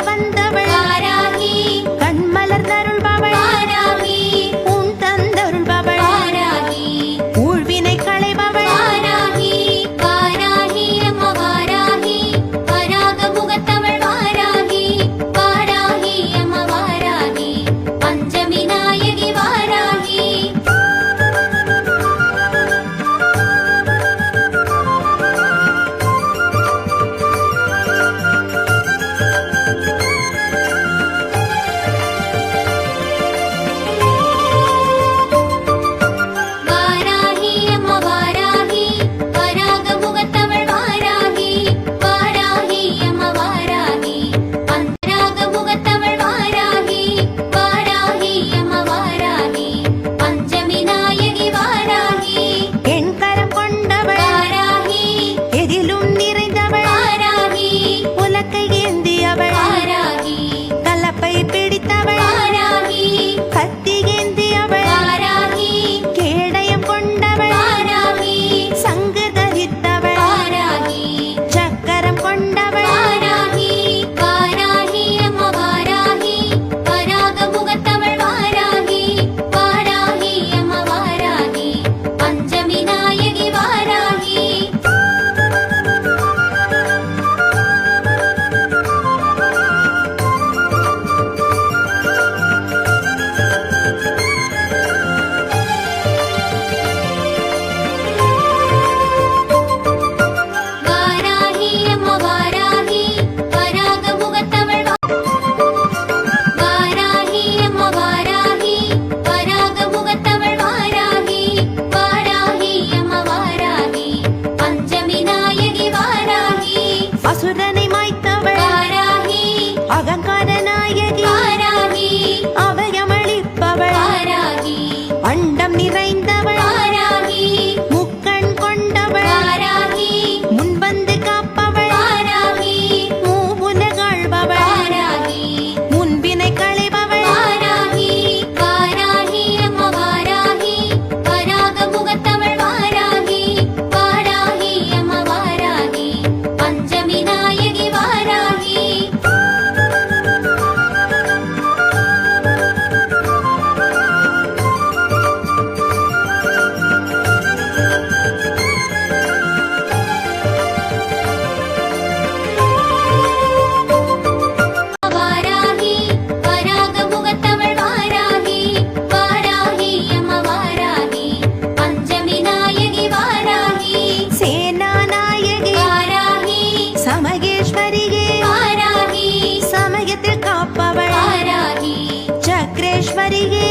வந்தவள் வாராகி, கண்மலர்ந்தருள்பவள் வாராகி, உன் தந்தருள்பவள் வாராகி, ஊழ்வினை களைபவள் வாராகி, வாராகி அம்மா வாராகி, வராக முகத்தவள் வாராகி, வாராகி அம்மா வாராகி, பஞ்சமி நாயகி வாராகி. வாராகி அம்மா வாராகி, வராக முகத்தவள் வாராகி, வாராகி அம்மா வாராகி, பஞ்சராக முகத்தவள் வாராகி, வாராகி அம்மா வாராகி, பஞ்சமி நாயகி வாராகி. எண்கரம் கொண்டவள் வாராகி, எதிலும் நிறைந்தவள் வாராகி, உலக்கை ஏந்தியவள் வாராகி, கலப்பை பிடித்தவள் வாராகி, கத்தி ஏந்தியவள் வாராகி, கேடயம் கொண்டவள் வாராகி, சங்கு தரித்தவள் வாராகி, சக்கரம் கொண்டவள் வாராகி, வாராகி அம்மா வாராகி, வராக முகத்தவள் வாராகி, வாராகி அம்மா வாராகி, பஞ்சமி நாயகி வாராகி. வாராகி அம்மா வாராகி, வராக முகத்தவள் வாராகி அம்மா வாராகி, வராக முகத்தவள் வாராகி, வாராகி அம்மா வாராகி, பஞ்சமி நாயகி வாராகி. அசுரனை மாய்த்தவள் வாராகி, அகங்கார நாயகி வாராகி, அபயமளிப்பவள் வாராகி, அண்டம் நிறைந்தவள் வாராகி, முக்கண் கொண்டவள் வாராகி, முன்வந்து காப்பவள் வாராகி, மூவுலகாள்பவள் வாராகி, முன்பினை களைபவள் வாராகி, வாராகி அம்மா வாராகி, வராக முகத்தவள் வாராகி, வாராகி அம்மா வாராகி, பஞ்சமி நாயகி வாராகி. வாராகி, வராக முகத்தவள் வாராகி, வாராகி அம்மா வாராகி, பஞ்சமி நாயகி வாராகி. சேனா நாயகி வாராகி, சமகேஸ்வரியே வாராகி, சமயத்தில் காப்பவள் வாராகி, சக்ரேஸ்வரியே